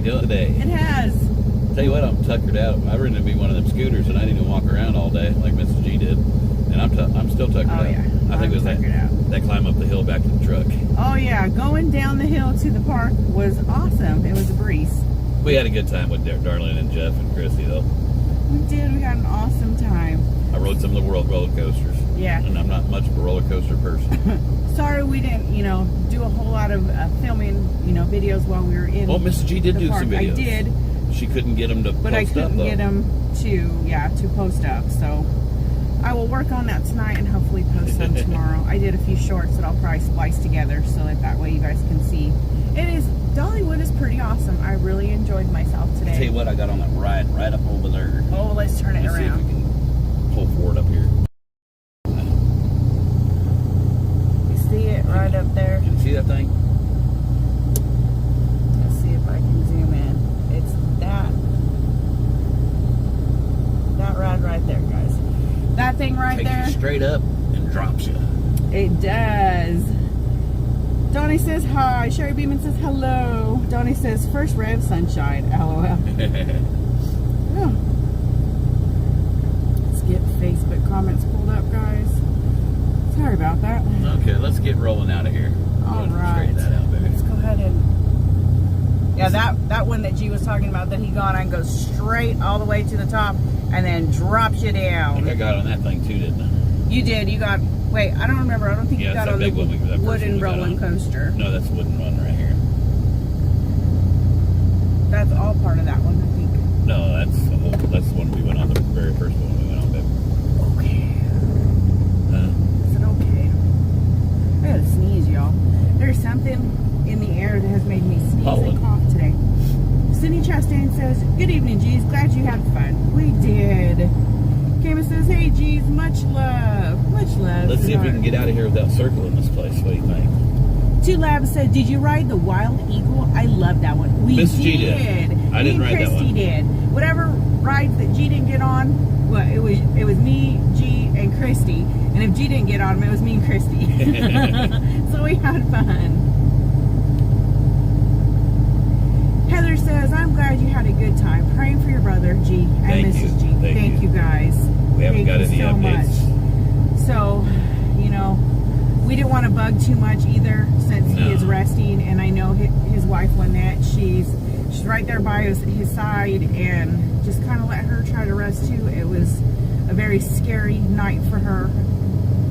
the other day. It has. Tell you what, I'm tuckered out. I ran into one of them scooters, and I didn't even walk around all day like Mrs. G did. And I'm still tuckered out. Yeah. I think it was that climb up the hill back to the truck. Oh yeah, going down the hill to the park was awesome. It was a breeze. We had a good time with Darlene and Jeff and Chrissy, though. We did. We had an awesome time. I rode some of the world roller coasters. Yeah. And I'm not much of a roller coaster person. Sorry we didn't, do a whole lot of filming, videos while we were in. Well, Mrs. G did the do park. some videos. I did. She couldn't get them to post up, But I couldn't though. get them to post up. So I will work on that tonight and hopefully post some tomorrow. I did a few shorts that I'll probably splice together so that way you guys can see. Dollywood is pretty awesome. I really enjoyed myself today. I'll tell you what, I got on that ride right up over there. Oh, let's turn it Let's around. see if we can pull forward up here. You see it right up there? Can you see that thing? Let's see if I can zoom in. It's that ride right there, guys. That thing right Takes there. you straight up and drops you. It does. Donnie says hi. Sherry Beeman says hello. Donnie says first ray of sunshine. LOL. Yeah. Let's get Facebook comments pulled up, guys. Sorry about that. Okay, let's get rolling out of here. All right. Straighten that out, baby. Let's go ahead and... Yeah, that one that G was talking about that he got on goes straight all the way to the top and then drops you I down. think I got on that thing too, didn't I? You did. You got... Wait, I don't remember. I don't think you got on the wooden rolling coaster. No, that's a wooden one right here. That's all part of that one, I think. No, that's the one we went on, the very first one we went on, baby. Okay. Is it okay? I gotta sneeze, y'all. There's something in the air that has made me sneeze and cough today. Cindy Chastain says, good evening, G's. Glad you had fun. We did. Kama says, hey, G's. Much love. Much love. Let's see if we can get out of here without circling this place. What do you think? Two Labs said, did you ride the Wild Eagle? I love that one. We Miss G did. I didn't ride that one. Christy did. Whatever rides that G didn't get on, well, it was me, G, and Christy. And if G didn't get on them, it was me and Christy. So we had fun. Heather says, I'm glad you had a good time. Praying for your brother, G, and Mrs. G. Thank you, guys. We haven't got any updates. So, we didn't want to bug too much either since he is resting. And I know his wife, Lynette, she's right there by his side and just kind of let her try to rest too. It was a very scary night for her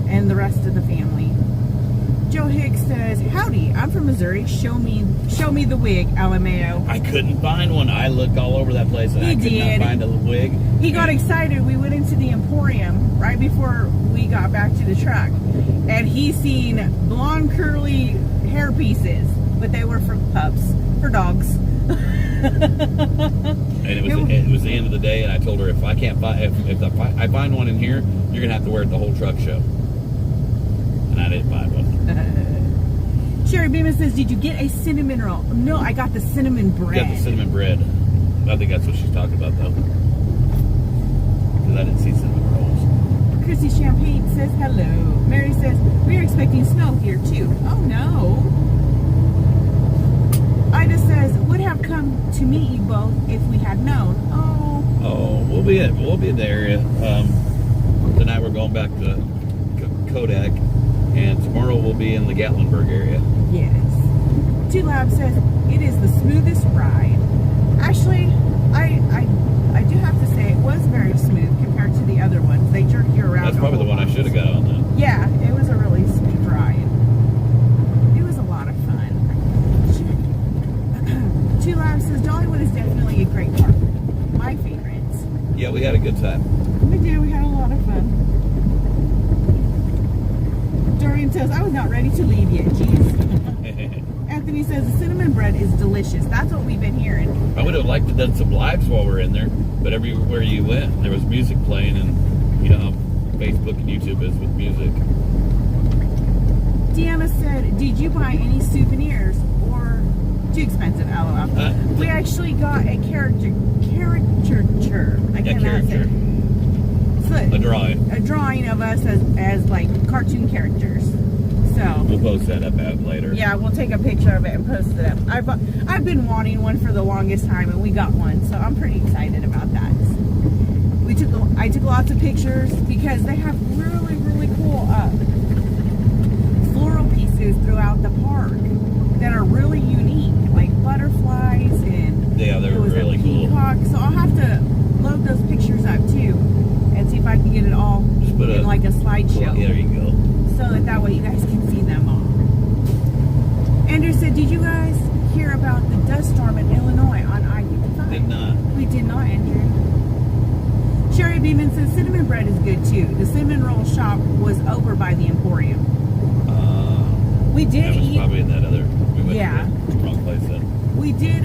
and the rest of the family. Joe Higgs says, howdy, I'm from Missouri. Show me the wig, LMAO. I couldn't find one. I looked all over that place and I could not find a wig. He got excited. We went into the Emporium right before we got back to the truck. And he seen blonde curly hair pieces, but they were for pups, for dogs. And it was the end of the day, and I told her if I can't find if I find one in here, you're gonna have to wear it the whole truck show. And I didn't find one. Sherry Beeman says, did you get a cinnamon roll? No, I got the cinnamon bread. You got the cinnamon bread. I think that's what she's talking about, though. Because I didn't see cinnamon rolls. Chrissy Champagne says hello. Mary says, we're expecting snow here, too. Oh, no. Ida says, would have come to meet you both if we had known. Oh, we'll be in the area. Tonight we're going back to Kodak. And tomorrow we'll be in the Gatlinburg area. Yes. T-Lab says, it is the smoothest ride. Actually, I do have to say it was very smooth compared to the other ones. They jerk you around. That's probably the one I should have got on then. Yeah, it was a really smooth ride. It was a lot of fun. T-Lab says, Dollywood is definitely a great park. My favorites. Yeah, we had a good time. We did. We had a lot of fun. Dorian says, I was not ready to leave yet. Jeez. Anthony says, the cinnamon bread is delicious. That's what we've been hearing. I would have liked to have done some lives while we're in there, but everywhere you went, there was music playing, and you know how Facebook and YouTube is with music. Deanna said, did you buy any souvenirs or too expensive? LOL. We actually got a caricature. I cannot say. A drawing of us as like cartoon characters. So we'll post that up out later. yeah, we'll take a picture of it and post it up. I've been wanting one for the longest time, and we got one, so I'm pretty excited about that. I took lots of pictures because they have really, really cool floral pieces throughout the park that are really unique, like butterflies and Yeah, they're really cool. So I'll have to load those pictures up too and see if I can get it all in like a slideshow. Yeah, there you go. So that way you guys can see them all. Andrew said, did you guys hear about the dust storm in Illinois on I-55? Did not. We did not, Andrew. Sherry Beeman says cinnamon bread is good too. The cinnamon roll shop was over by the Emporium. We did that was eat. Probably in that other. We went Yeah. to the wrong place then. We did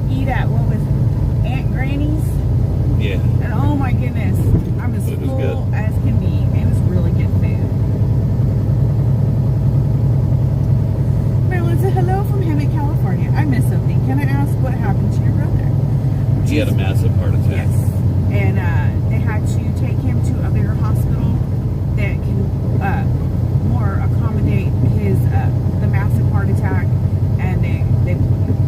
eat at what was it? Aunt Granny's. Yeah. And oh my goodness, I'm as It was full good. as can be. It was really good food. Marilyn said, hello from Hemet, California. I missed something. Can I ask what happened to your brother? He had a massive heart attack. Yes. And they had to take him to a bigger hospital that can more accommodate his the massive heart attack. And they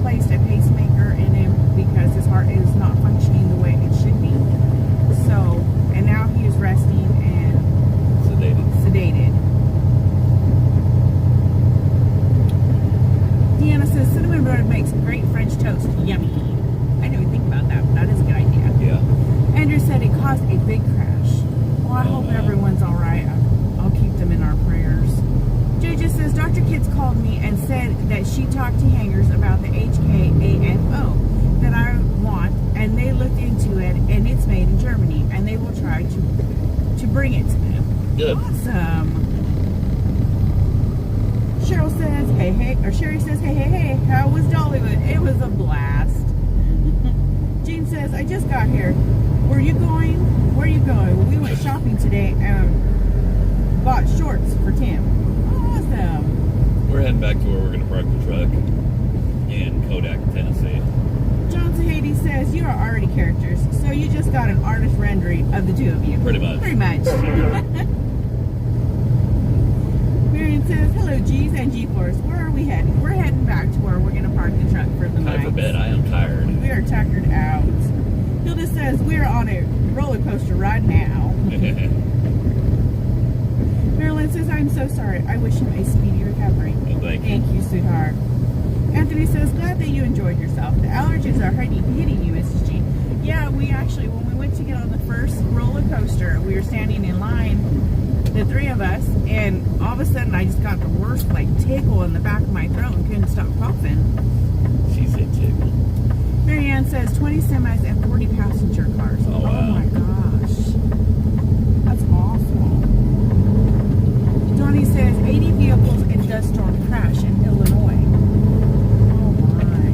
placed a pacemaker in him because his heart is not functioning the way it should be. So, and now he is resting and sedated. Deanna says cinnamon bread makes great French toast. Yummy. I didn't even think about that, but that is a good idea. Yeah. Andrew said it caused a big crash. Well, I hope everyone's all right. I'll keep them in our prayers. JJ says Dr. Kids called me and said that she talked to hangers about the HKAFO that I want, and they looked into it, and it's made in Germany, and they will try to bring it to them. Good. Awesome. Cheryl says, hey, or Sherry says, hey, how was Dollywood? It was a blast. Jean says, I just got here. Where are you going? We went shopping today and bought shorts for Tim. Awesome. We're heading back to where we're going to park the truck in Kodak, Tennessee. John Zahedi says, you are already characters, so you just got an artist rendering of the two of you. Pretty much. Marion says, hello G's and G-Force. Where are we heading? We're heading back to where we're going to park the truck for the night. Time for bed. I am tired. We are tuckered out. Hilda says, we're on a roller coaster right now. Marilyn says, I'm so sorry. I wish him a speedy recovery. Well, thank you, sweetheart. Anthony says, glad that you enjoyed yourself. The allergies are hitting you, Mrs. G. Yeah, we actually, when we went to get on the first roller coaster, we were standing in line, the three of us, and all of a sudden I just got the worst, like, tickle in the back of my throat and couldn't stop coughing. She said tickle. Marianne says 20 semis and 40 passenger cars. Oh, wow. Oh my gosh. That's awful. Donnie says 80 vehicles in dust storm crash in Illinois. Oh my.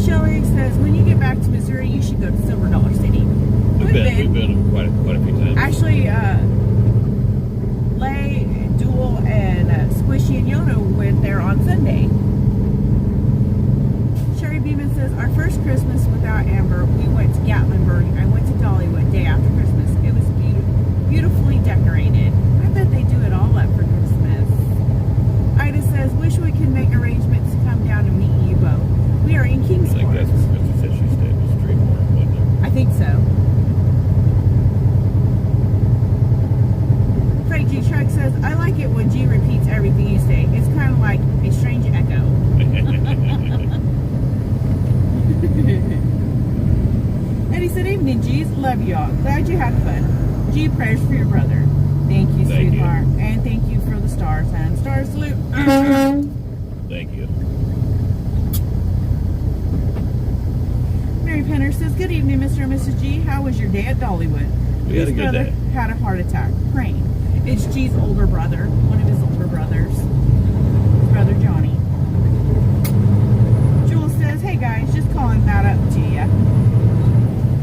Shelley says when you get back to Missouri, you should go to Silver Dollar City. We've been quite a few times. Actually, Lay, Duel, and Squishy and Yono went there on Sunday. Sherry Beeman says, our first Christmas without Amber, we went to Gatlinburg. I went to Dollywood day after Christmas. It was beautifully decorated. I bet they do it all up for Christmas. Ida says, wish we could make arrangements to come down and meet you both. We are in Kingsport. I think that's where Christy said she stayed with Streetmore, wasn't there? I think so. Frank G. Truck says, I like it when G repeats everything you say. It's kind of like a strange echo. Eddie said, evening, G's. Love y'all. Glad you had fun. G, prayers for your brother. Thank you, sweetheart. And thank you for the stars, and star salute. Thank you. Mary Penner says, good evening, Mr. and Mrs. G. How was your day at Dollywood? We had a good day. Had a heart attack. Praying. It's G's older brother, one of his older brothers. His brother Johnny. Jewel says, hey guys, just calling that up to you.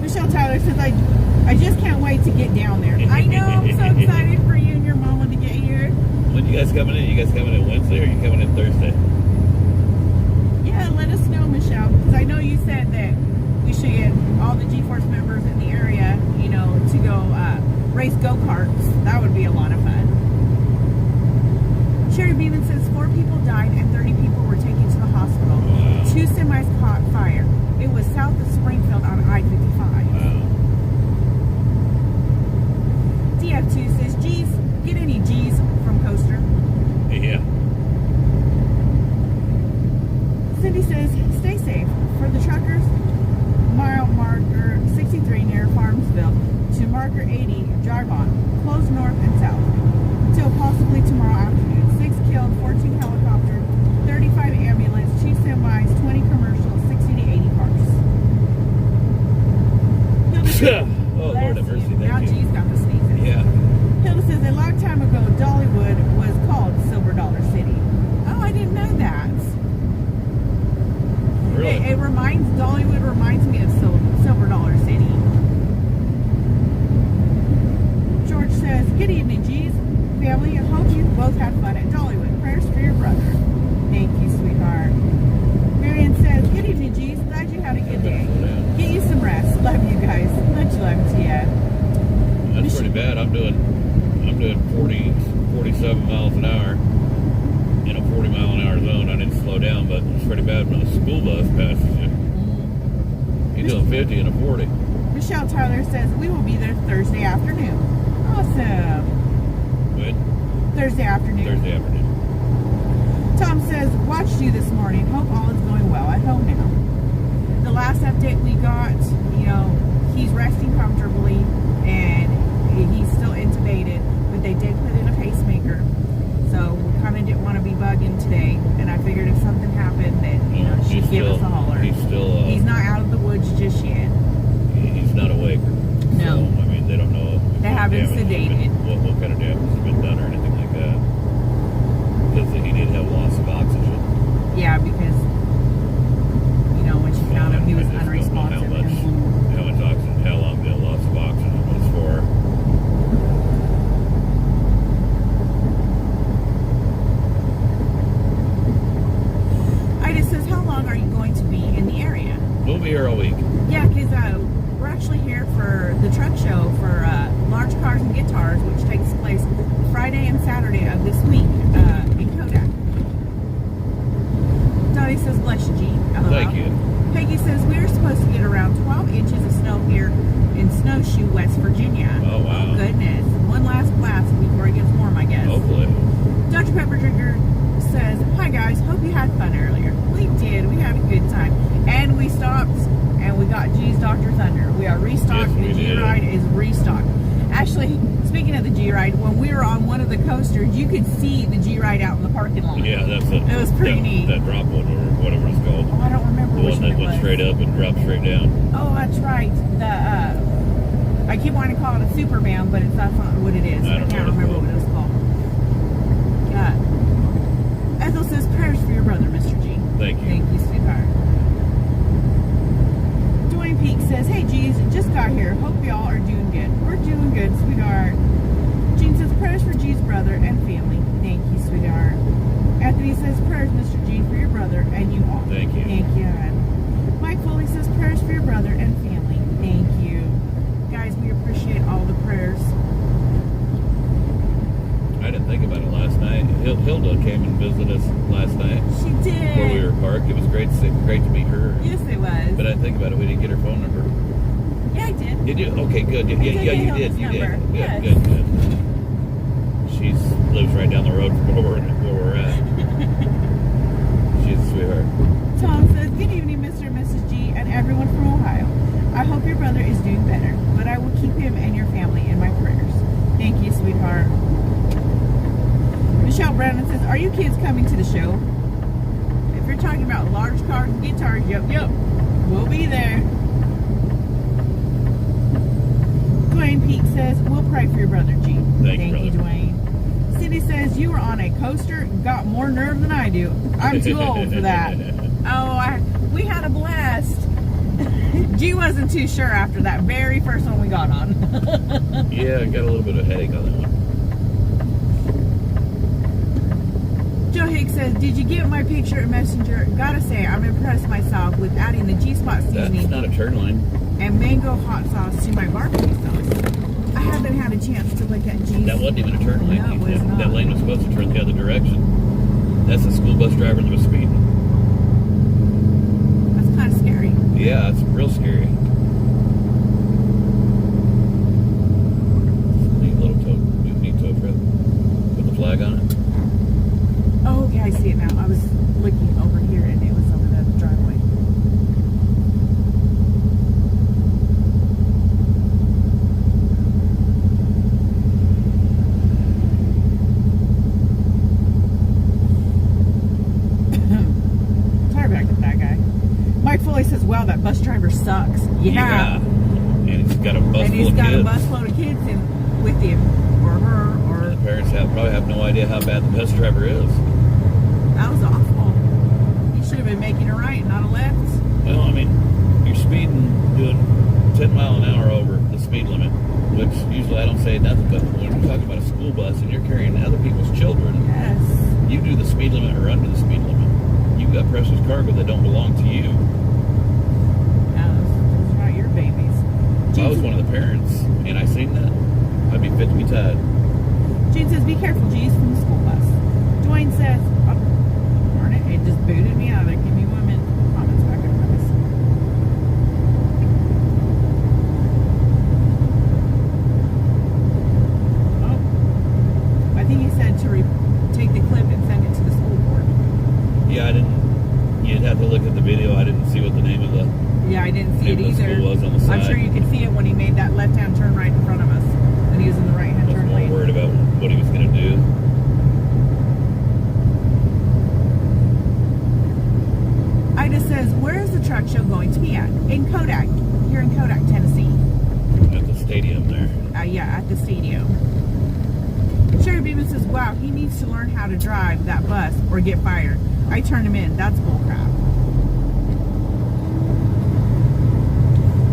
Michelle Tyler says, I just can't wait to get down there. I know, I'm so excited for you and your mama to get here. When you guys coming in? You guys coming in Wednesday or are you coming in Thursday? Yeah, let us know, Michelle, because I know you said that we should get all the G-Force members in the area, you know, to go race go-karts. That would be a lot of fun. caught fire. It was south of Springfield on I-55. Wow. DF2 says, geez, get any G's from Coaster. Yeah. Cindy says, stay safe. For the truckers, mile marker 63 near Farmsville to marker 80, drive on. Closed north and south. Till possibly tomorrow afternoon. 6 killed, 14 helicopter, 35 ambulance, 2 semis, 20 commercial, 60 to 80 cars. Oh, Lord have mercy. Now Thank you. G's got the sneezes. Yeah. Hilda says, a long time ago, Dollywood was called Silver Dollar City. Oh, I didn't know that. Really? Dollywood reminds me of Silver Dollar City. George says, good evening, G's. Family, I hope you both had fun at Dollywood. Prayers for your brother. Thank you, sweetheart. Marion says, good evening, G's. Glad you had a good day. Get you some rest. Love you guys. Much love to you. That's pretty bad. I'm doing 47 miles an hour in a 40 mile an hour zone. I didn't slow down, but it's pretty bad when the school bus passes you. You're doing 50 and a 40. Michelle Tyler says, we will be there Thursday afternoon. Awesome. Good. Thursday afternoon. Thursday afternoon. Tom says, watched you this morning. Hope all is going well at home now. The last update we got, he's resting comfortably and he's still intubated, but they did put in a pacemaker. So we kind of didn't want to be bugging today, and I figured if something happened that, she'd give us a holler. He's not out of the woods just yet. He's not awake. No. So, I mean, they don't know. They haven't sedated. What kind of damage has been done or anything like that. Because he did have loss of oxygen. Yeah, because, when she found him, he was unresponsive. How much oxygen, how long the loss of oxygen was for. Ida says, how long are you going to be in the area? We'll be here all week. Yeah, because we're actually here for the truck show for Large Cars and Guitars, which takes place Friday and Saturday of this week in Kodak. Donnie says, bless you, G. LOL. Thank you. Peggy says, we're supposed to get around 12 inches of snow here in Snowshoe, West Virginia. Oh, wow. Oh, goodness. One last blast before it gets warm, I guess. Hopefully. Dr. Pepper Drinker says, hi guys, hope you had fun earlier. We did. We had a good time. And we stopped and we got G's Dr. Thunder. We are restocked. Yes, the G-Ride is restocked. Actually, speaking of the G-Ride, when we were on one of the coasters, you could see the G-Ride out in the parking lot. Yeah, that's it. It was pretty neat. That drop one or whatever it's called. Oh, I don't remember The which one one that it went was. straight up and dropped straight down. Oh, that's right. I keep wanting to call it a Superman, but that's not what it is. I can't remember what it was called. Ethel says, prayers for your brother, Mr. G. Thank you. Thank you, sweetheart. Dwayne Peak says, hey, G's, just got here. Hope y'all are doing good. We're doing good, sweetheart. Jean says, prayers for G's brother and family. Thank you, sweetheart. Anthony says, prayers, Mr. G, for your brother and you all. Thank you. Thank you, hon. Mike Foley says, prayers for your brother and family. Thank you. Guys, we appreciate all the prayers. I didn't think about it last night. Hilda came and visited us last night. She did. Where we were parked. It was great to meet her. Yes, it was. But I think about it, we didn't get her phone number. Yeah, I did. Did you? Okay, good. Yeah, you did. You did. Good, Yes. good. She lives right down the road from where we're at. She's a sweetheart. Tom says, good evening, Mr. and Mrs. G, and everyone from Ohio. I hope your brother is doing better, but I will keep him and your family in my prayers. Thank you, sweetheart. Michelle Brandon says, are you kids coming to the show? If you're talking about large cars and guitars, yep, we'll be there. Dwayne Peak says, we'll pray for your brother, G. Thank you, Dwayne. Cindy says, you were on a coaster, got more nerve than I do. I'm too old for that. Oh, we had a blast. G wasn't too sure after that very first one we got on. Yeah, I got a little bit of a headache on that one. Joe Higgs says, did you get my picture in Messenger? Gotta say, I'm impressed myself with adding the G-Spot seasoning. That's not a turn lane. And mango hot sauce to my barbecue sauce. I haven't had a chance to look at G's. That wasn't even a turn lane. No, it was not. That lane was supposed to turn the other direction. That's the school bus driver that was speeding. That's kind of yeah, it's real scary. Neat tow truck with the flag on it. Oh, okay, I see it now. I was looking over here and it was over the driveway. Sorry about that guy. Mike Foley says, wow, that bus driver sucks. Yeah. And he's got a bus And full he's of got kids. a bus load of kids with him, or her, or... The parents probably have no idea how bad the bus driver is. That was awful. He should have been making a right, not a left. Well, I mean, you're speeding, doing 10 mile an hour over the speed limit, which usually I don't say nothing, but when you're talking about a school bus and you're carrying other people's children, Yes. you do the speed limit or under the speed limit. You've got precious cargo that don't belong to you. No, those are not your babies. If I was one of the parents and I seen that, I'd be fit to be tied. Gene says, be careful, G's from the school bus. Dwayne says, oh, darn it, it just booted me out of there. Give me 1 minute. Comments back up, guys. Oh, I think he said to take the clip and send it to the school board. Yeah, I didn't. You'd have to look at the video. I didn't see what the name of the Yeah, I didn't see it name of the either. school was on the side. I'm sure you could see it when he made that left-hand turn right in front of us. When he was in the right-hand I was turn more lane. worried about what he was going to do. Ida says, where is the truck show going to be at? In Kodak, here in Kodak, Tennessee. At the stadium there. Yeah, at the stadium. Sherry Beeman says, wow, he needs to learn how to drive that bus or get fired. I turned him in. That's bullcrap.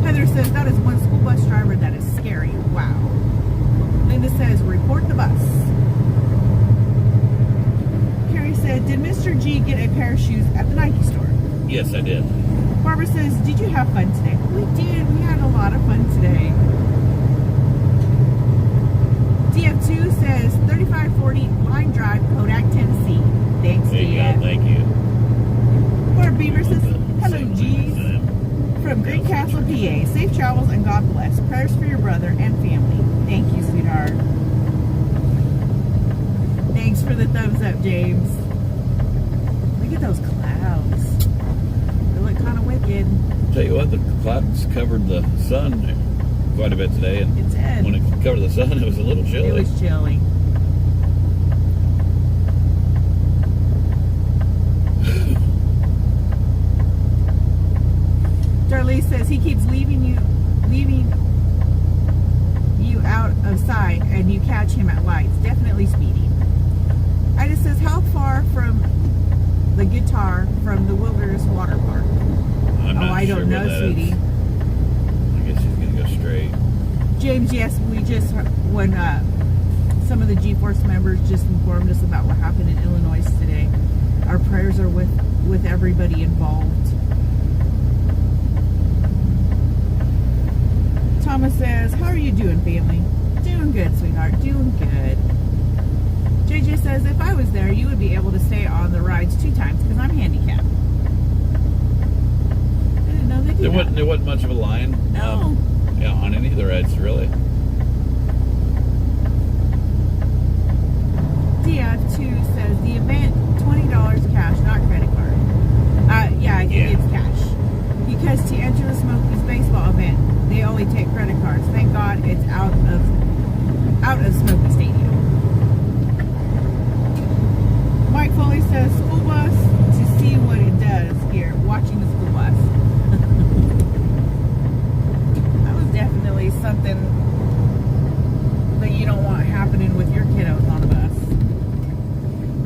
Heather says, that is one school bus driver that is scary. Wow. Linda says, report the bus. Carrie said, did Mr. G get a pair of shoes at the Nike store? Yes, I did. Barbara says, did you have fun today? We did. We had a lot of fun today. DF2 says, 3540 Line Drive, Kodak, Tennessee. Thanks, There you DF. go. Thank you. Barb Beaver says, hello, Same G's. thing. From Greencastle, PA. Safe travels and God bless. Prayers for your brother and family. Thank you, sweetheart. Thanks for the thumbs up, James. Look at those clouds. They look kind of wicked. Tell you what, the clouds covered the sun quite a bit today, and It did. when it covered the sun, it was a little chilly. It was chilly. Darlene says he keeps leaving you out of sight, and you catch him at lights. Definitely speeding. Ida says, how far from the guitar from the Wilderness Water Park? I'm not I sure don't know, where that is. sweetie. I guess he's gonna go straight. James, yes, we just, when some of the G-Force members just informed us about what happened in Illinois today, our prayers are with everybody involved. Thomas says, how are you doing, family? Doing good, sweetheart. Doing good. JJ says, if I was there, you would be able to stay on the rides 2 times because I'm handicapped. I didn't know they did that. There wasn't much of a line. No. Yeah, on any of the rides, really. DF2 says, the event, $20 cash, not credit card. Yeah, I think it's cash. Because to enter the Smokies baseball event, they only take credit cards. Thank God it's out of Smoky Stadium. Mike Foley says, school bus to see what it does here, watching the school bus. That was definitely something that you don't want happening with your kiddos on a bus.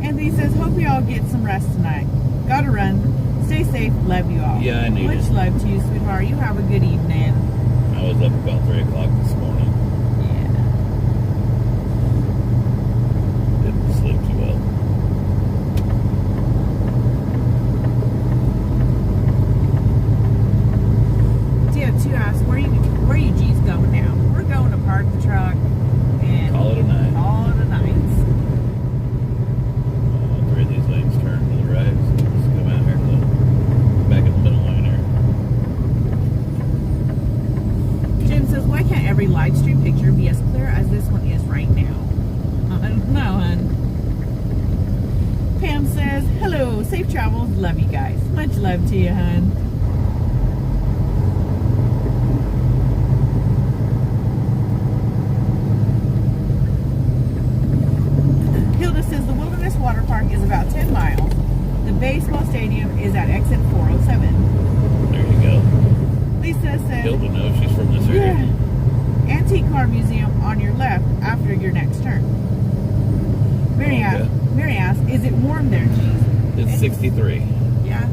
Anthony says, hope you all get some rest tonight. Gotta run. Stay safe. Love you all. Yeah, I need Much it. love to you, sweetheart. You have a good evening. I was up about 3 o'clock this morning. Yeah. Didn't sleep too well. DF2 asks, where are you G's going now? We're going to park the truck and Call it a night. Call it a night. All 3 of these lanes turn to the right. So just come out here to the back in the middle lane here. one is right now. I don't know, hon. Pam says, hello, safe travels, love you guys. Much love to you, hon. Hilda says, the Wilderness Water Park is about 10 miles. The baseball stadium is at exit 407. There you go. Lisa says, Hilda knows she's from this area. yeah. Antique Car Museum on your left after your next turn. Mary asks, is it warm there, Cheese? It's 63. Yeah.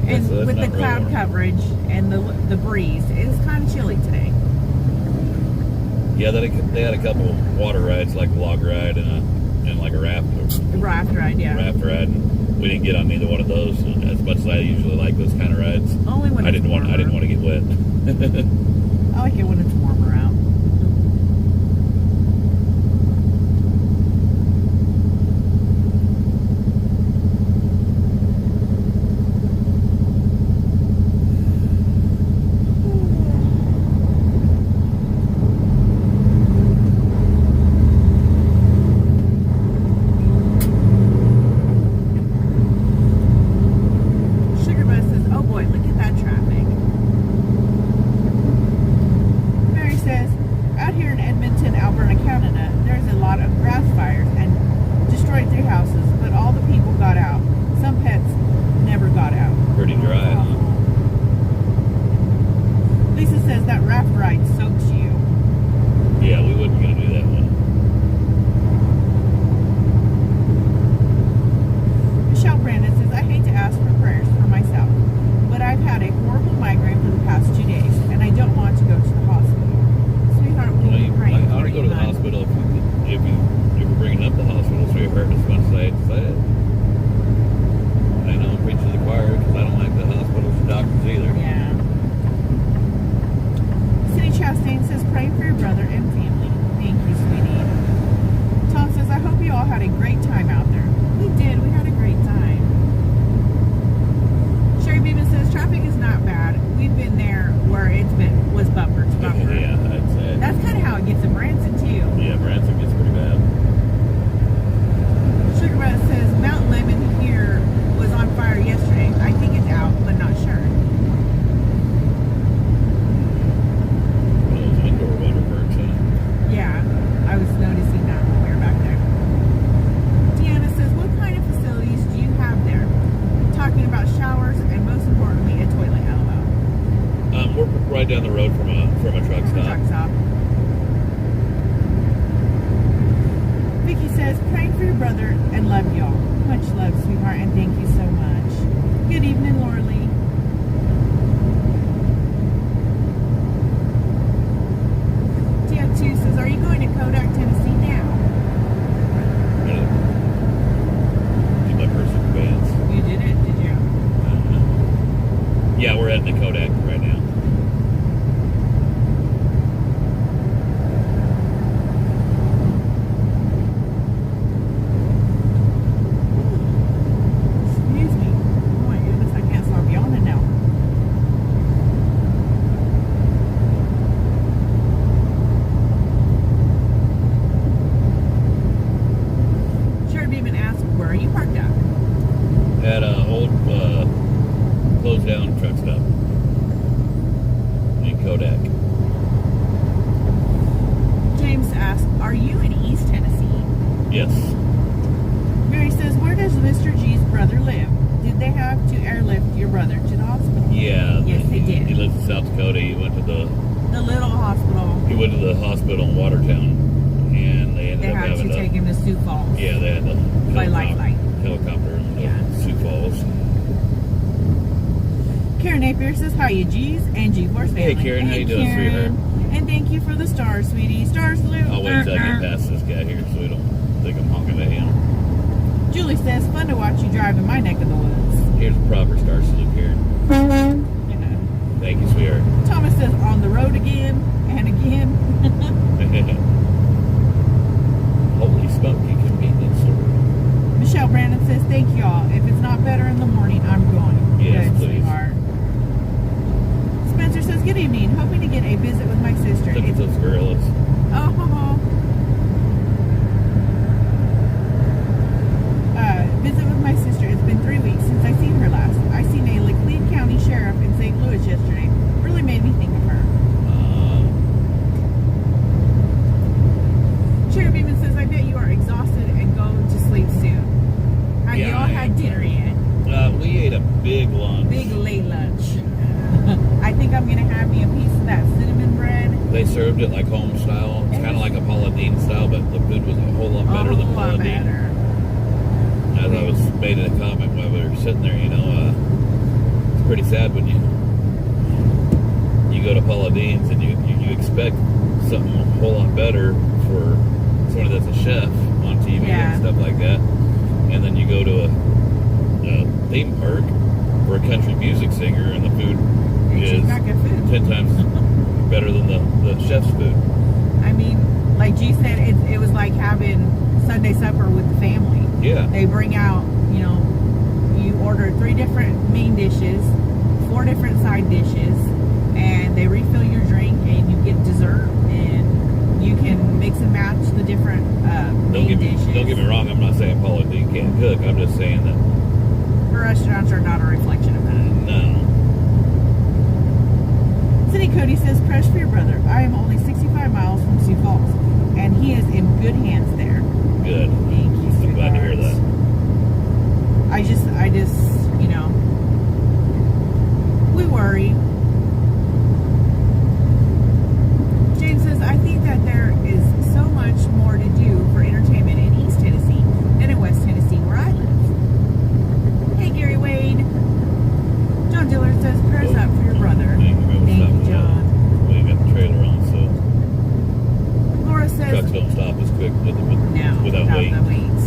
And So that's with the not really cloud warm. coverage and the breeze, it's kind of chilly today. Yeah, they had a couple water rides, like a log ride and like a raft Ride, yeah. ride. And we didn't get on neither one of those. As much as I usually like those kind of rides, Only when I it's didn't want warmer. to get wet. I like it when it's warmer out. Sugar Bus says, oh boy, look at that traffic. Mary says, out here in Edmonton, Alberta, Canada, there's a lot of grass fires and destroyed 3 houses, but all the people got out. Some pets never got out. Pretty dry, huh? Lisa says that raft ride soaks you. Yeah, we wasn't gonna do that one. Michelle Brandon says, I hate to ask for prayers for myself, but I've had a horrible migraine for the past 2 days, and I don't want to go to the hospital. Sweetheart, will you pray I ought for to go to the hon? hospital if you're bringing up the hospital, so you're hurting as much as I hate to say it. I know I'm preaching to the choir because I don't like the hospitals and doctors either. Yeah. Cindy Chastain says, pray for your brother and family. Thank you, sweetie. Tom says, I hope you all had a great time out there. We did. We had a great time. Sherry Beeman says, traffic is not bad. We've been there where was bumper to bumper. Yeah, I'd say. That's kind of how it gets in Branson, too. Yeah, Branson gets pretty bad. Sugar Bus says, Mount Lemon here was on fire yesterday. I think it's out, but not sure. One of those indoor water parks, huh? Yeah, I was noticing that when we were back there. Deanna says, what kind of facilities do you have there? Talking about showers and most importantly, a toilet, LOL. We're right down the road from a truck stop. Truck stop. Vicky says, praying for your brother and love y'all. Much love, sweetheart, and thank you so much. Good evening, Laura Lee. Tia2 says, are you going to Kodak, Tennessee now? Do my personal bands. You did it, did you? Yeah, we're at the Kodak right now. Excuse me. Oh my goodness, I can't stop yawning now. Sherry Beeman asks, where are you parked at? At an old closed down truck stop in Kodak. James asks, are you in East Tennessee? Yes. Mary says, where does Mr. G's brother live? Did they have to airlift your brother to the hospital? Yeah. Yes, they did. He lives in South Dakota. He went to the little hospital. hospital in Watertown, and they ended They up had having to take him to Sioux Falls. Yeah, they had the By Lifeline. helicopter in Yeah. Sioux Falls. Karen Napier says, hi, you G's and G-Force family. Hey, Karen, how you doing, Karen. sweetheart? And thank you for the stars, sweetie. Stars salute. I'll wait till I get past this guy here so we don't think I'm honking at him. Julie says, fun to watch you drive in my neck of the woods. Here's a proper star salute, Karen. Yeah. Thank you, sweetheart. Thomas says, on the road again and again. Holy smoke, you can beat that story. Michelle Brandon says, thank y'all. If it's not better in the morning, I'm going. Yes, Good, please. sweetheart. Spencer says, good evening. Hoping to get a visit with my sister. Look at those gorillas. Oh, St. Louis yesterday. Really made me think of her. Cherry Beeman says, I bet you are exhausted and go to sleep soon. Have you all had dinner yet? We ate a big lunch. Big late lunch. I think I'm going to have me a piece of that cinnamon bread. They served it like home style. It's kind of like a Paula Deen style, but the food was a whole lot better than Paula Deen. As I was made a comment while we were sitting there, it's pretty sad when you go to Paula Deen's and you expect something a whole lot better for somebody that's a chef on TV and stuff like that, and then you go to a theme park for a country music singer and the food is 10 times better than the chef's food. I mean, like G said, it was like having Sunday supper with the family. Yeah. They bring out, you order 3 different main dishes, 4 different side dishes, and they refill your drink and you get dessert, and you can mix and match the different main dishes. Don't get me wrong, I'm not saying Paula Deen can't cook. I'm just saying that her restaurants are not a reflection of that. No. Cindy Cody says, prayers for your brother. I am only 65 miles from Sioux Falls, and he is in good hands there. Good. Thank you, I'm glad to hear that. I just, we worry. James says, I think that there is so much more to do for entertainment in East Tennessee than in West Tennessee, where I live. Hey, Gary Wade. John Dillard says, prayers up for your brother. Thank you, John. We got the trailer on, so Laura says, trucks don't stop as quick without the waiting. waits.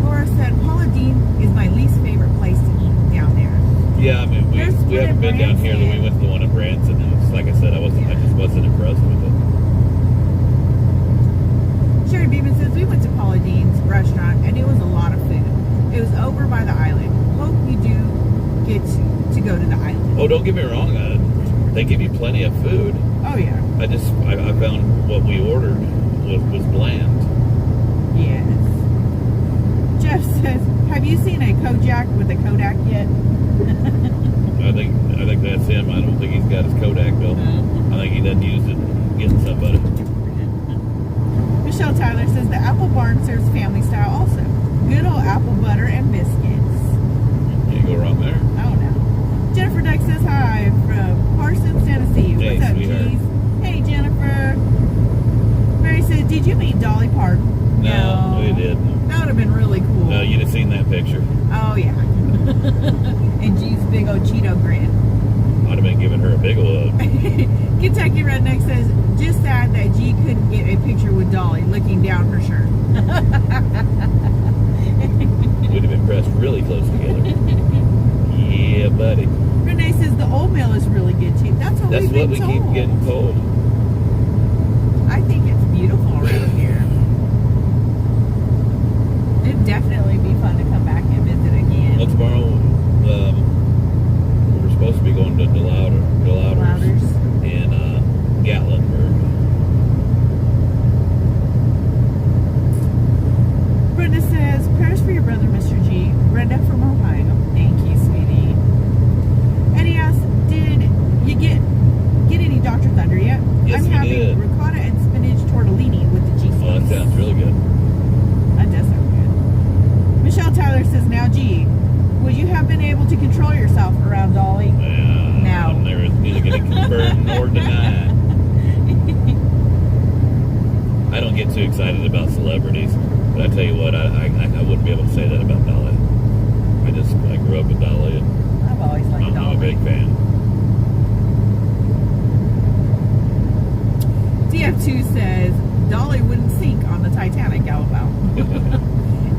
Laura said, Paula Deen is my least favorite place to eat down there. Yeah, I mean, we haven't been down here. We went to the one in Branson, and it's, like I said, I just wasn't impressed with it. Sherry Beeman says, we went to Paula Deen's restaurant, and it was a lot of food. It was over by the island. Hope you do get to go to the island. Oh, don't get me wrong. They give you plenty of food. Oh, yeah. I found what we ordered was bland. Yes. Jeff says, have you seen a Kojak with a Kodak yet? I think that's him. I don't think he's got his Kodak though. No. I think he doesn't use it getting somebody. Michelle Tyler says the Apple Barn serves family style also. Good old apple butter and biscuits. You go wrong there. Oh no. Jennifer Duck says hi from Parsons, Tennessee. Hey, what's up, sweetheart. G's? Hey, Jennifer. Mary says, did you meet Dolly Parton? No, we didn't. That would have been really cool. No, you'd have seen that picture. Oh yeah. And G's big old Cheeto grin. I'd have been giving her a big old hug. Kentucky Redneck says, just sad that G couldn't get a picture with Dolly looking down her shirt. We'd have been pressed really close together. Yeah, buddy. Renee says the old mill is really good too. That's what we keep getting told. I think it's beautiful around here. It'd definitely be fun to come back and visit again. Well, tomorrow we're supposed to be going to Louders in Gatlinburg. Brenda says, prayers for your brother, Mr. G. Brenda from Ohio. Thank you, sweetie. And he asks, did you get any Dr. Thunder yet? Yes, I'm having ricotta and spinach tortellini with the G sauce. Oh, that sounds really good. That does sound good. Michelle Tyler says, now G, would you have been able to control yourself around Dolly? No. I'm neither going to confirm nor deny. I don't get too excited about celebrities, but I tell you what, I wouldn't be able to say that about Dolly. I grew up with Dolly, and I've always liked Dolly. I'm a big fan. DF2 says, Dolly wouldn't sink on the Titanic, Galileo.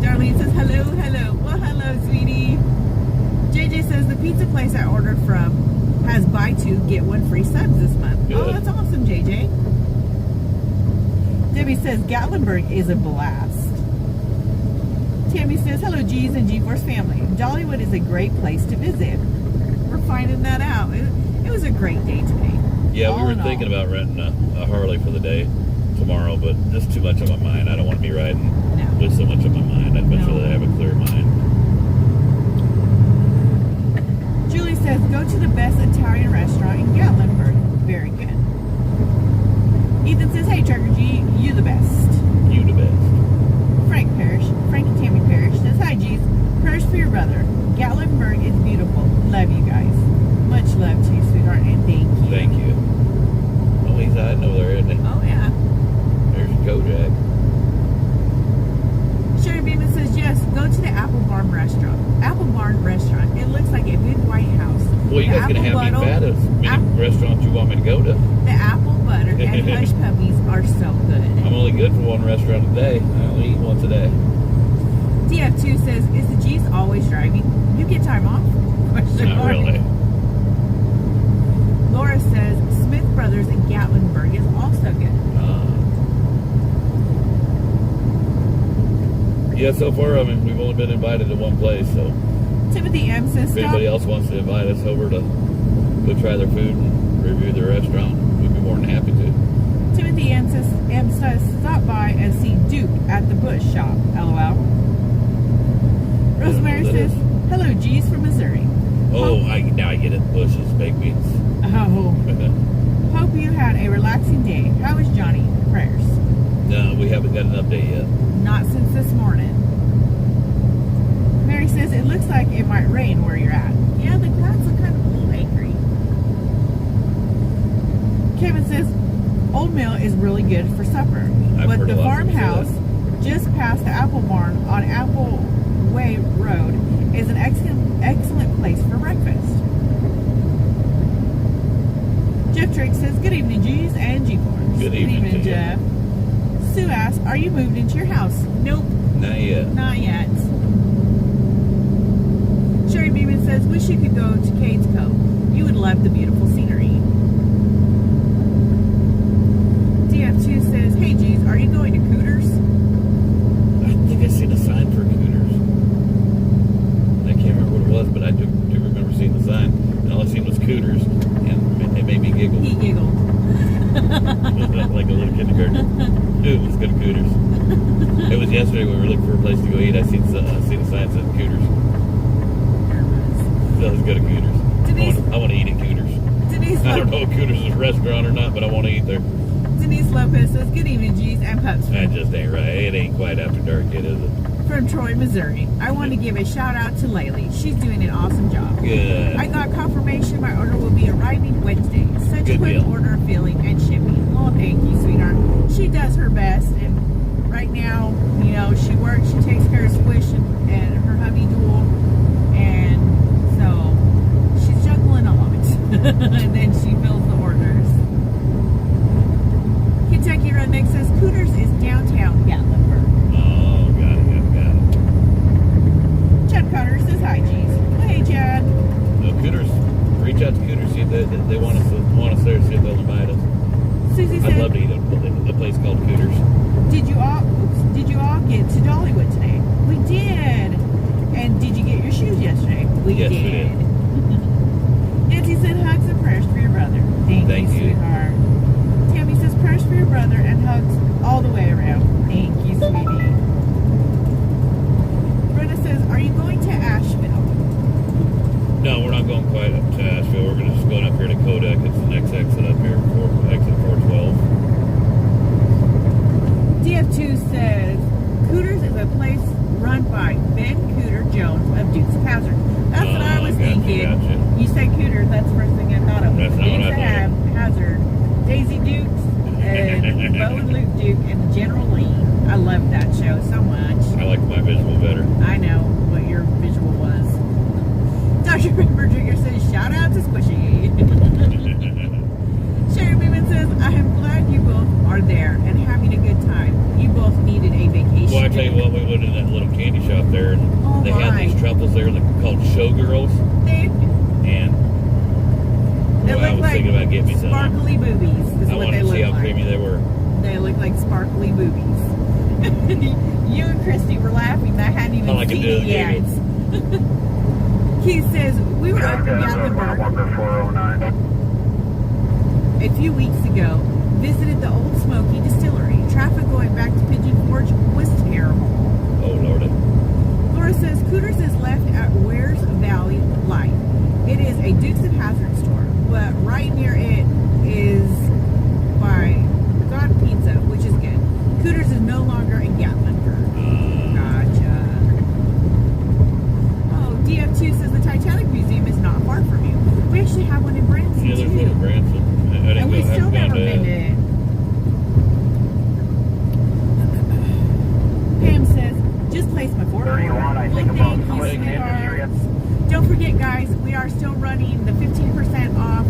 Darlene says, hello. Well, hello, sweetie. JJ says, the pizza place I ordered from has buy 2, get 1 free subs this month. Good. Oh, that's awesome, JJ. Debbie says, Gatlinburg is a blast. Tammy says, hello, G's and G-Force family. Dollywood is a great place to visit. We're finding that out. It was a great day today. Yeah, we were thinking about renting a Harley for the day tomorrow, but just too much on my mind. I don't want to be riding with so much on my mind. I'd much rather have a clear mind. Julie says, go to the best Italian restaurants you want me to go to. The apple butter and hush puppies are so good. I'm only good for one restaurant a day. I only eat once a day. DF2 says, is the G's always driving? You get time off? Question Not mark. really. Laura says, Smith Brothers in Gatlinburg is also good. Yeah, so far, I mean, we've only been invited to one place, so Timothy M says, if anybody else wants to invite us over to go try their food and review their restaurant, we'd be more than happy to. Timothy M says, stop by and see Duke at the Bush shop. LOL. Rosemary says, hello, G's from Missouri. Oh, now I get it. Bush's baked beans. Oh. Hope you had a relaxing day. How is Johnny? Prayers. No, we haven't got an update yet. Not since this morning. Mary says, it looks like it might rain where you're at. Yeah, the clouds look kind of a little angry. Kevin says, Old Mill is really good for supper. But the farmhouse just past the Apple Barn on Apple Way Road is an excellent place for breakfast. Jeff Drake says, good evening, G's and G-Force. Good evening, Jeff. Sue asks, are you moved into your house? Nope. Not yet. Not yet. Sherry Beeman says, wish you could go to Cades Cove. You would love the beautiful scenery. DF2 says, hey G's, are you going to Cooters? I think I seen a sign for Cooters. I can't remember what it was, but I do remember seeing the sign. And all I seen was Cooters, and it made me giggle. He giggled. Like a little kindergarten. Dude, let's go to Cooters. It was yesterday when we were looking for a place to go eat. I seen a sign that said Cooters. So let's go to Cooters. Denise, I want to eat at Cooters. Denise, I don't know if Cooters is a restaurant or not, but I want to eat there. Denise Lopez says, good evening, G's and Pups. That just ain't right. It ain't quite after dark yet, is it? From Troy, Missouri. I want to give a shout out to Laylee. She's doing an awesome job. Good. I got confirmation my order will be arriving Wednesday. Such Good quick deal. order filling and shipping. Oh, thank you, sweetheart. She does her best, and right now, you know, she works, she takes care of Squish and her hubby Duel, and so she's juggling a lot. And then she fills the orders. Kentucky Redneck says Cooters is downtown Gatlinburg. Oh, got it. Chad Carter says hi, G's. Well, hey, Chad. No, Cooters. Reach out to Cooters. See if they want us there. See if they'll invite us. Susie I'd said, love to eat at a place called Cooters. Did you all get to Dollywood today? We did. And did you get your shoes yesterday? Yes, we did. Nancy said hugs and prayers for your brother. Thank you, sweetheart. Tammy says prayers for your brother and hugs all the way around. Thank you, sweetie. Brenda says, are you going to Asheville? No, we're not going quite up to Asheville. We're just going up here to Kodak. It's the next exit up here, exit 412. DF2 says, Cooters is a place run by Ben Cooter Jones of Dukes of Hazzard. That's what I was thinking. Gotcha. You said Cooters, that's the first thing I thought of. That's not what I thought. Hazard, Daisy Dukes, and Bo and Luke Duke, and General Lee. I love that show so much. I like my visual better. I know what your visual was. Dr. Berger says, shout out to Squishy. Sherry Beeman says, I am glad you both are there and having a good time. You both needed a vacation. Well, I tell you what, we went in that little candy shop there, and they had these truffles there that were called Showgirls. And I was thinking about getting me some. Sparkly boobies is I what wanted they to look see how like. creamy they were. They look like sparkly boobies. You and Christy were laughing. I hadn't even Like seen it yet. Keith says, we were up in Gatlinburg a few weeks ago, visited the Old Smoky Distillery. Traffic going back to Pigeon Forge was terrible. Oh, Lordy. Laura says, Cooters is left at Ware's Valley Light. It is a Dukes of Hazzard store, but right near it is by God Pizza, which is good. Cooters is no longer in Gatlinburg. Gotcha. Oh, DF2 says the Titanic Museum is not far from you. We actually have one in Branson, Yeah, there's too. one in Branson. And we still never been to it. Pam says, just placed my order. Thank you, sweetheart. Don't forget, guys, we are still running the 15% off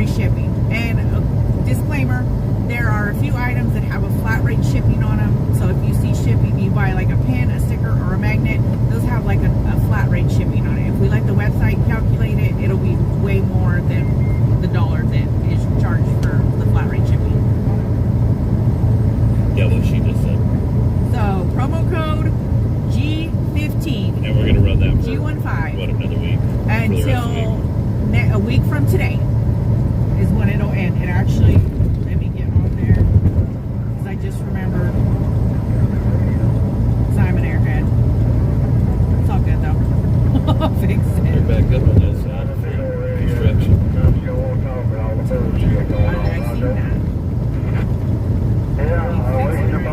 free shipping. And disclaimer, there are a few items that have a flat rate shipping on them. So if you see shipping, you buy like a pin, a sticker, or a magnet, those have like a flat rate shipping on it. If we let the website calculate it, it'll be way more than the dollar that is charged for the flat rate shipping. Yeah, what she just said. So promo code G15. And we're going to run that for, G15. what, another week? Until a week from today is when it'll end. It actually, let me get on there, because I just remembered, because I'm an airhead. It's all good though. I'll fix We're it. back up on this construction. I see that.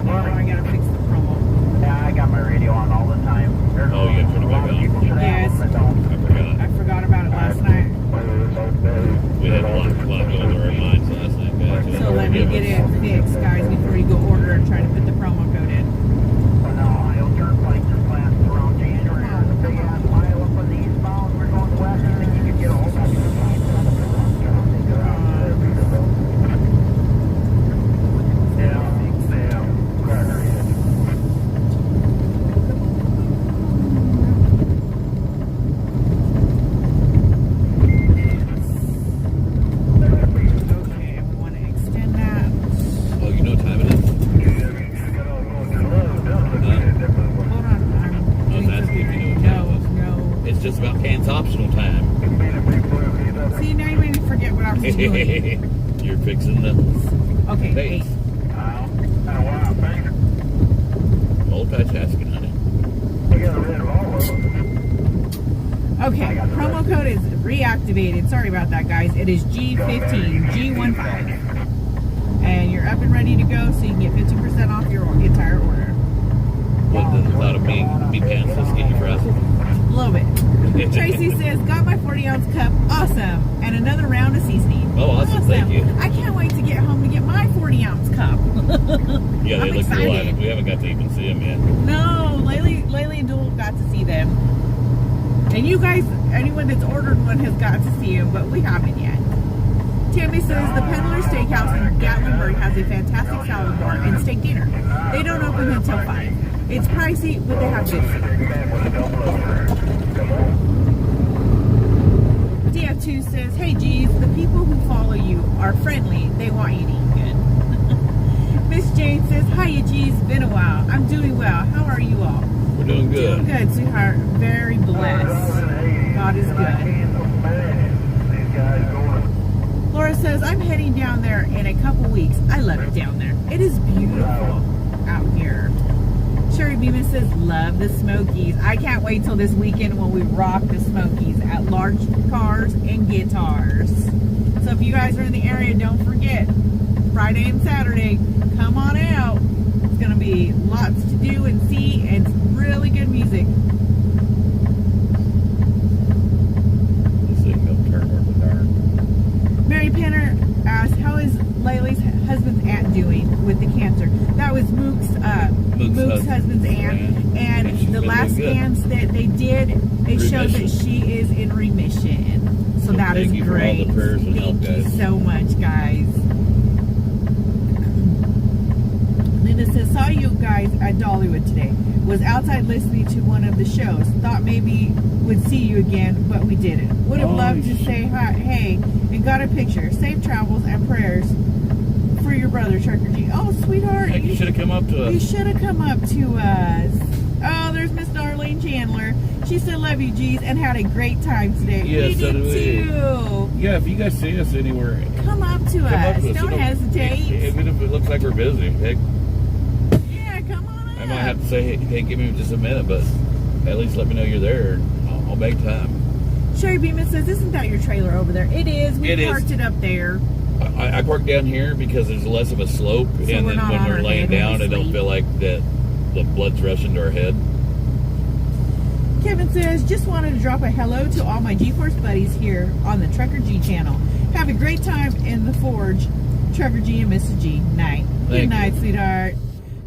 I gotta fix the promo. Yeah, I got my radio on all the time. Oh, you gotta turn it back on. Yes. I I forgot about it last night. We had a lot going through our minds last night, guys. So let me get it fixed, guys, before you go order and try to put the promo code in. No, I'll turn like this last around January. There's a big ass mile up on the eastbound. We're going west. I think you could get a hold of it. Just about pants optional time. See, now you made me forget what I was doing. You're fixing the Okay, base. Multitasking, honey. Okay, promo code is reactivated. Sorry about that, guys. It is G15, G15. And you're up and ready to go, so you can get 50% off your entire order. What, the thought of me pants just get you frazzled? A little bit. Tracy says, got my 40-ounce cup. Awesome. And another round of seasoning. Oh, awesome. Thank you. I can't wait to get home to get my 40-ounce cup. Yeah, they I'm look cool. excited. We haven't got to even see them yet. No, Laylee and Duel got to see them. And you guys, anyone that's ordered one has got to see them, but we haven't yet. Tammy says, the Peddler Steakhouse in Gatlinburg has a fantastic salad bar and steak dinner. They don't open until 5. It's pricey, but they have good food. DF2 says, hey G's, the people who follow you are friendly. They want you to eat good. Miss Jane says, hiya G's, been a while. I'm doing well. How are you all? We're doing good. Doing good, sweetheart. Very blessed. God is good. Laura says, I'm heading down there in a couple weeks. I love it down there. It is beautiful out here. Sherry Beeman says, love the Smokies. I can't wait till this weekend when we rock the Smokies at Large Cars and Guitars. So if you guys are in the area, don't forget, Friday and Saturday, come on out. It's going to be lots to do and see, and really good music. This thing don't turn worth a darn. Mary Penner asked, how is Laylee's husband's aunt doing with the cancer? That was Mook's husband's aunt. And the last scans that they did, it showed that she is in remission. So that is great. Thank you so much, guys. Linda says, saw you guys at Dollywood today. Was outside listening to one of the shows. Thought maybe would see you again, but we didn't. Would have loved to say hi, hey, and got a picture. Safe travels and prayers for your brother, Trucker G. Oh, sweetheart. Heck, you should have come up to us. You should have come up to us. Oh, there's Miss Darlene Chandler. She said, love you, G's, and had a great time today. Yes, we did too. Yeah, if you guys see us anywhere, come up to us. Don't hesitate. Even if it looks like we're busy, heck, yeah, come on up. I might have to say, hey, give me just a minute, but at least let me know you're there. I'll make time. Sherry Beeman says, isn't that your trailer over there? It is. We parked it up there. I park down here because there's less of a slope, so and then when we're laying down, I don't feel like that the blood's rushing to our head. Kevin says, just wanted to drop a hello to all my G-Force buddies here on the Trucker G channel. Have a great time in the Forge. Trevor G and Mrs. G. Night. Good night, sweetheart.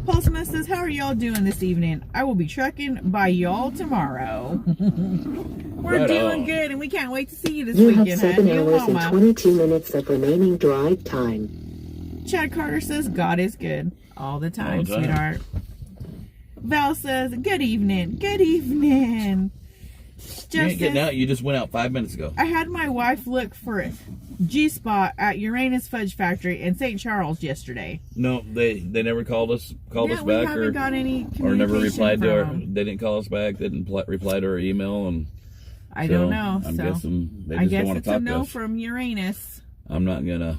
Pulsma says, how are y'all doing this evening? I will be trucking by y'all tomorrow. We're Right doing on. good, and we can't wait to see you this You weekend. have 7 huh? hours and Mama. 22 minutes of remaining drive time. Chad Carter says, God is good all the time, All the time. sweetheart. Val says, good evening. Good evening. You Jeff ain't getting says, out. You just went out 5 minutes ago. I had my wife look for a G-Spot at Uranus Fudge Factory in St. Charles yesterday. No, they never called us We back haven't got any or never communication replied to our. from them. They didn't call us back. They didn't reply to our email, and I so don't know. I'm guessing they I just guess don't want it's to a talk to no us. from Uranus. I'm not gonna.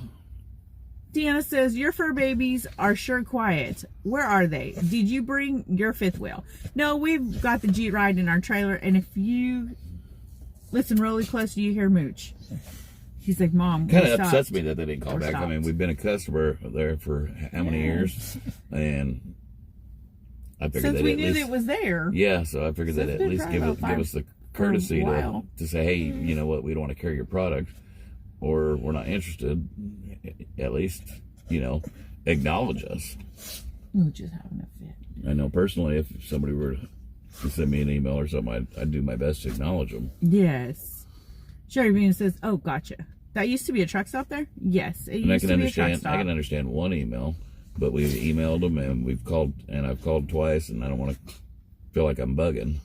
Deanna says, your fur babies are sure quiet. Where are they? Did you bring your fifth wheel? No, we've got the Jeep ride in our trailer, and if you listen really close, you hear Mooch. He's like, Mom, Kind we of upsets stopped. me that they didn't call We're back. I mean, stopped. we've been a customer there for how many years, and I figured Since that we at knew least that it was there. yeah. So I figured So that it's at been least probably give about us the 5 courtesy or a while. to say, hey, you know what, we don't want to carry your product, or we're not interested. At least acknowledge us. Mooch is having a fit. I know personally, if somebody were to send me an email or something, I'd do my best to acknowledge them. Yes. Sherry Bean says, oh, gotcha. That used to be a truck stop there? Yes, it And I used can to be a truck understand. stop. I can understand one email, but we've emailed them and I've called twice, and I don't want to feel like I'm bugging.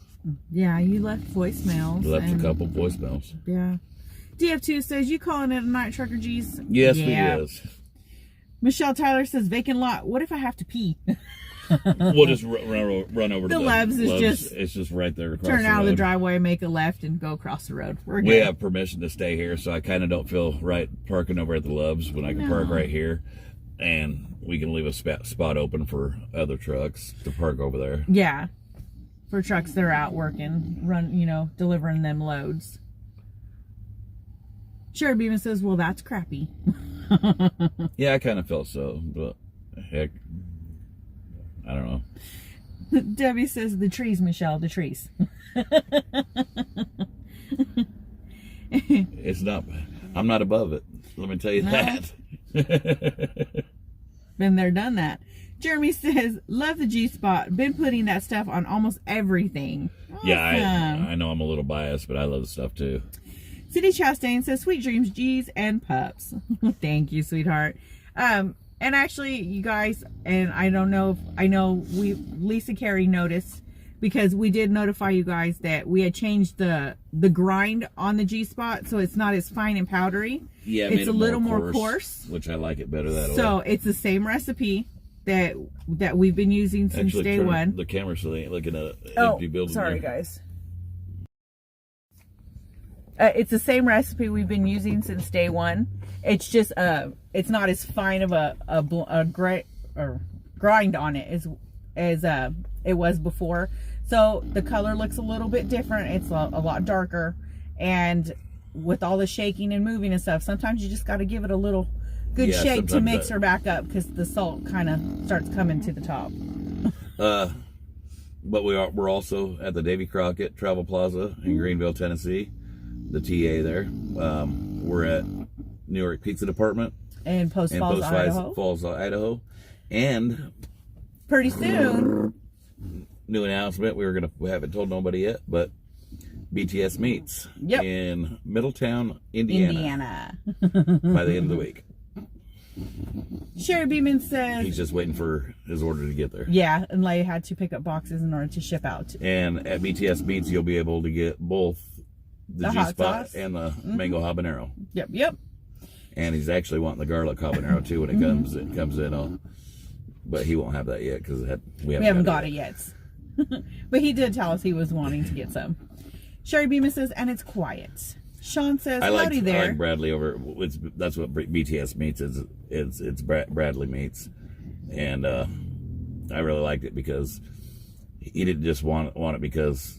Yeah, you left voicemails. Left a and- couple voicemails. Yeah. DF2 says, you calling it a night trucker, G's? Yes, Yeah. we is. Michelle Tyler says, vacant lot. What if I have to pee? We'll just run over to The Loves is just- It's just right there across Turn the out of the road. driveway, make a left, and go across the road. We're good. We have permission to stay here, so I kind of don't feel right parking over at the Loves when I can park No. right here, and we can leave a spot open for other trucks to park over there. Yeah. For trucks that are out working, delivering them loads. Sherry Beeman says, well, that's crappy. Yeah, I kind of felt so, but heck, I don't know. Debbie says, the trees, Michelle, the trees. It's not. I'm not above it. Let me tell you that. Been there, done that. Jeremy says, love the G-Spot. Been putting that stuff on almost everything. Awesome. Yeah, I know I'm a little biased, but I love the stuff too. City Chastain says, sweet dreams, G's and pups. Thank you, sweetheart. And actually, you guys, and I know Lisa Carey noticed, because we did notify you guys that we had changed the grind on the G-Spot, so it's not as fine and powdery. Yeah, it's a little more coarse. which I like it better that way. So it's the same recipe that we've been using since Actually, day turn one. the camera so they ain't looking at an Oh, empty building. sorry, there. guys. It's the same recipe we've been using since day one. It's just it's not as fine of a grind on it as it was before. So the color looks a little bit different. It's a lot darker, and with all the shaking and moving and stuff, sometimes you just got to give it a little good Yeah, shake to sometimes mix that- her back up, because the salt kind of starts coming to the top. But we're also at the Davy Crockett Travel Plaza in Greenville, Tennessee. The TA there. We're at New York Pizza Department In Post in Falls, Post Idaho. Falls, Idaho. And Pretty soon, new announcement, we haven't told nobody yet, but BTS meets Yep. in Middletown, Indiana, Indiana. by the end of the week. Sherry Beeman says, He's just waiting for his order to get there. yeah, and Leia had to pick up boxes in order to ship out. And at BTS meets, you'll be able to get both the The hot G-Spot sauce. and the mango habanero. Yep. And he's actually wanting the garlic habanero too when it comes in. But he won't have that yet because we We haven't got it yet. But he did tell us he was wanting to get some. Sherry Beeman says, and it's quiet. Sean says, I howdy like there. Bradley over. That's what BTS meets is. It's Bradley meets, and I really liked it because he didn't just want it because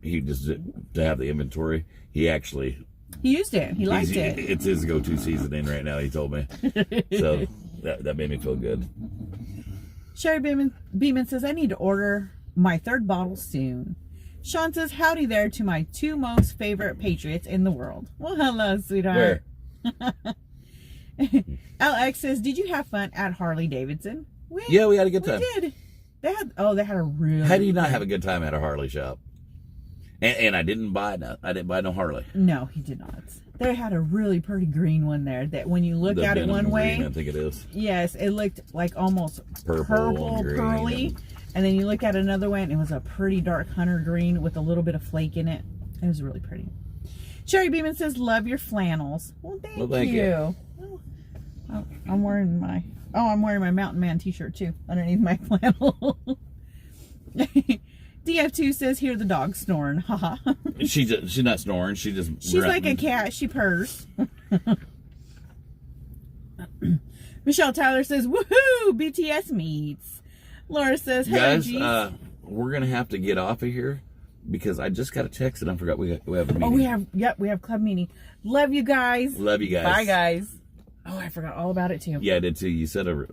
he just to have the inventory. He actually He used it. He liked he's- it. It's his go-to seasoning right now. He told me, so that made me feel good. Sherry Beeman says, I need to order my third bottle soon. Sean says, howdy there to my two most favorite patriots in the world. Well, hello, sweetheart. Where? LX says, did you have fun at Harley Davidson? Yeah, we had a good time. We did. They had a really. How do you not have a good time at a Harley shop? And I didn't buy no Harley. No, he did not. They had a really pretty green one there that when you look at it one way, green, I think it is. Yes, it looked like almost Purple pearly. And then you look at another one, and it was a pretty dark hunter green with a little bit of flake in it. It was really pretty. Sherry Beeman says, love your flannels. Well, thank you. Oh, I'm wearing my Mountain Man t-shirt too underneath my flannel. DF2 says, hear the dog snoring. Haha. She's not snoring. She's like a cat. She purrs. Michelle Tyler says, woohoo, BTS meets. Laura says, hey, guys, we're going to have to get off of here because I just got a text and I forgot we have a meeting. Oh, we have club meeting. Love you guys. Love you guys. Bye, guys. Oh, I forgot all about it too. Yeah, I did too. You said a